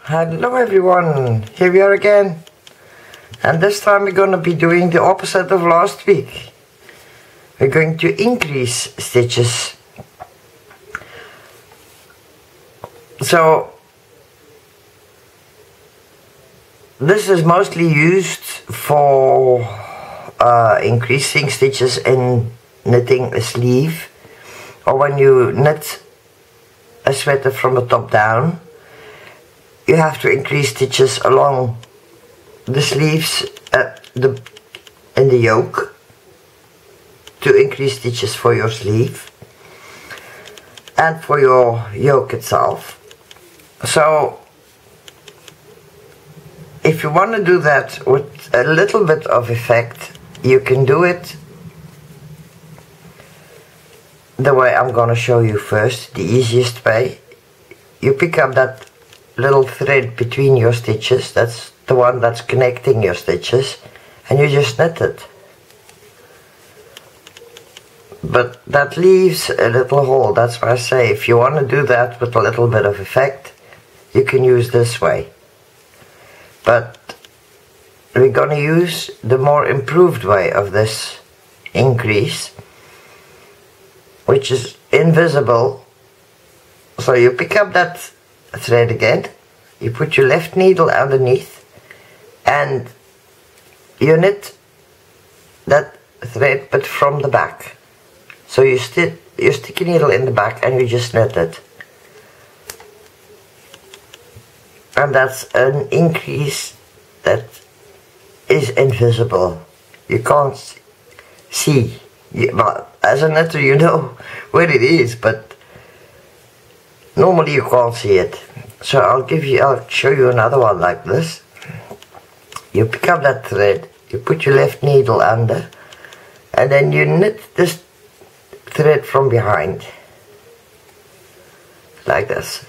Hello everyone, here we are again, and this time we're going to be doing the opposite of last week. We're going to increase stitches. So this is mostly used for increasing stitches in knitting a sleeve, or when you knit a sweater from the top down. You have to increase stitches along the sleeves in the yoke to increase stitches for your sleeve and for your yoke itself. So if you want to do that with a little bit of effect, you can do it the way I'm going to show you first, the easiest way. You pick up that little thread between your stitches, that's the one that's connecting your stitches, and you just knit it. But that leaves a little hole. That's why I say if you want to do that with a little bit of effect, you can use this way. But we're going to use the more improved way of this increase, which is invisible. So you pick up that thread again, you put your left needle underneath, and you knit that thread but from the back. So you stick your needle in the back and you just knit it, and that's an increase that is invisible. You can't see. Well, as a knitter you know where it is, but normally you can't see it. So I'll show you another one like this. You pick up that thread, you put your left needle under, and then you knit this thread from behind, like this.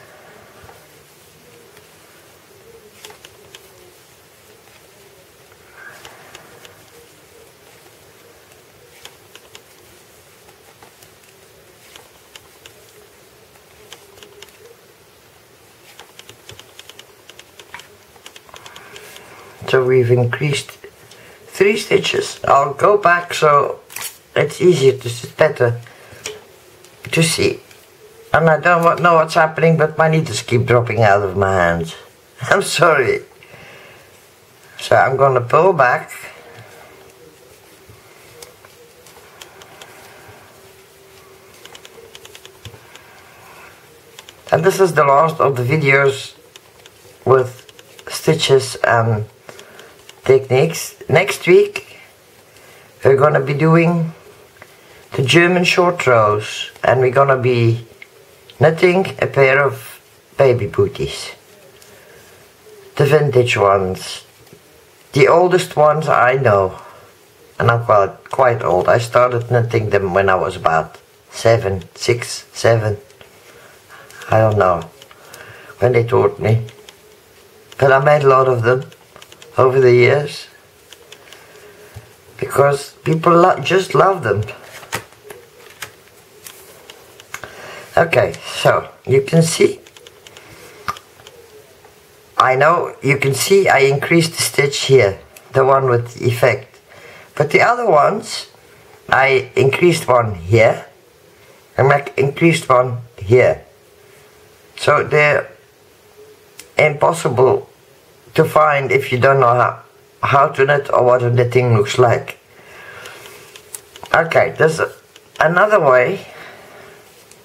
So we've increased 3 stitches. I'll go back so it's easier it's better to see. And I don't know what's happening, but my needles keep dropping out of my hands. I'm sorry. So I'm gonna pull back. And this is the last of the videos with stitches and techniques. Next week we're gonna be doing the German short rows, and we're gonna be knitting a pair of baby booties, the vintage ones, the oldest ones I know, and I'm quite old. I started knitting them when I was about 6, 7, I don't know when they taught me, but I made a lot of them over the years because people just love them. Okay, so you can see, I increased the stitch here, the one with the effect, but the other ones I increased one here and I increased one here, so they're impossible to find if you don't know how to knit or what a knitting looks like. Okay, there's another way,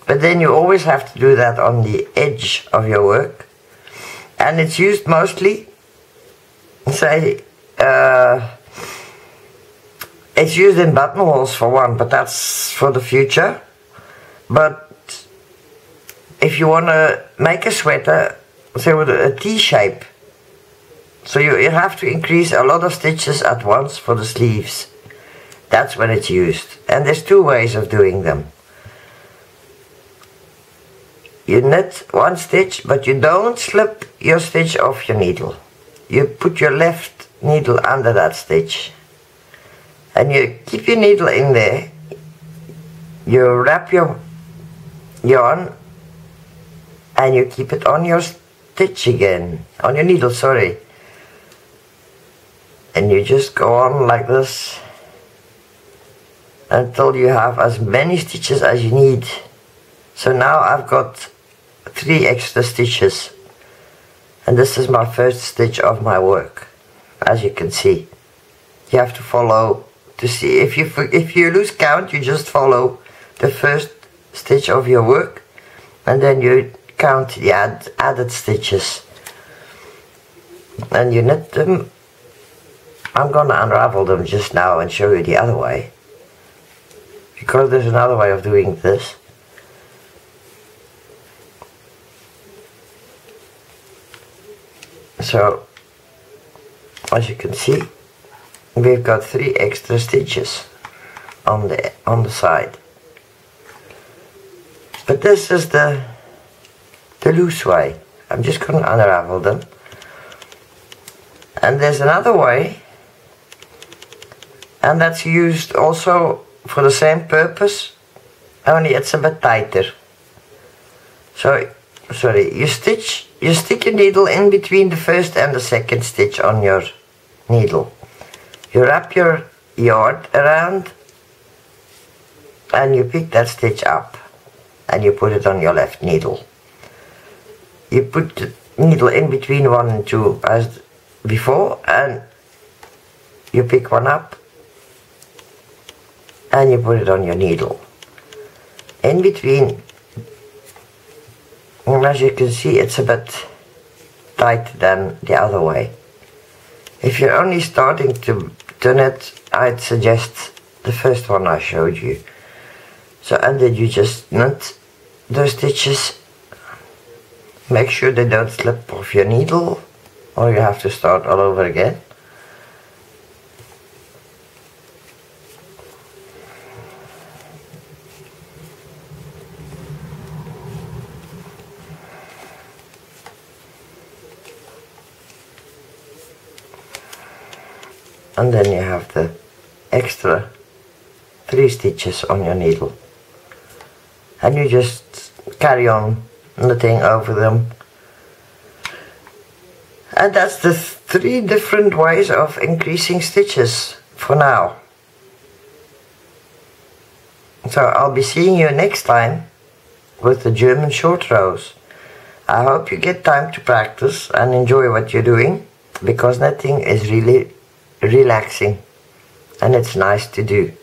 but then you always have to do that on the edge of your work, and it's used mostly, say, it's used in buttonholes for one, but that's for the future. But if you want to make a sweater, say with a T shape, so you have to increase a lot of stitches at once for the sleeves. That's when it's used. And there's 2 ways of doing them. You knit 1 stitch, but you don't slip your stitch off your needle. You put your left needle under that stitch, and you keep your needle in there. You wrap your yarn and you keep it on your stitch again, on your needle, sorry. And you just go on like this until you have as many stitches as you need. So now I've got 3 extra stitches, and this is my first stitch of my work. As you can see, you have to follow to see. If you lose count, you just follow the first stitch of your work, and then you count the added stitches, and you knit them. I'm gonna unravel them just now and show you the other way, because there's another way of doing this. So as you can see, we've got 3 extra stitches on the side. But this is the loose way. I'm just going to unravel them. And there's another way, and that's used also for the same purpose, only it's a bit tighter. So, sorry, you stick your needle in between the first and the second stitch on your needle. You wrap your yard around and you pick that stitch up and you put it on your left needle. You put the needle in between 1 and 2 as before, and you pick one up and you put it on your needle. In between, and as you can see, it's a bit tighter than the other way. If you're only starting to knit, I'd suggest the first one I showed you. So, and then you just knit those stitches. Make sure they don't slip off your needle, or you have to start all over again. And then you have the extra 3 stitches on your needle, and you just carry on knitting over them. And that's the 3 different ways of increasing stitches for now. So I'll be seeing you next time with the German short rows. I hope you get time to practice and enjoy what you're doing, because knitting is really relaxing and it's nice to do.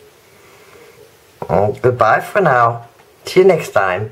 Goodbye for now. See you next time.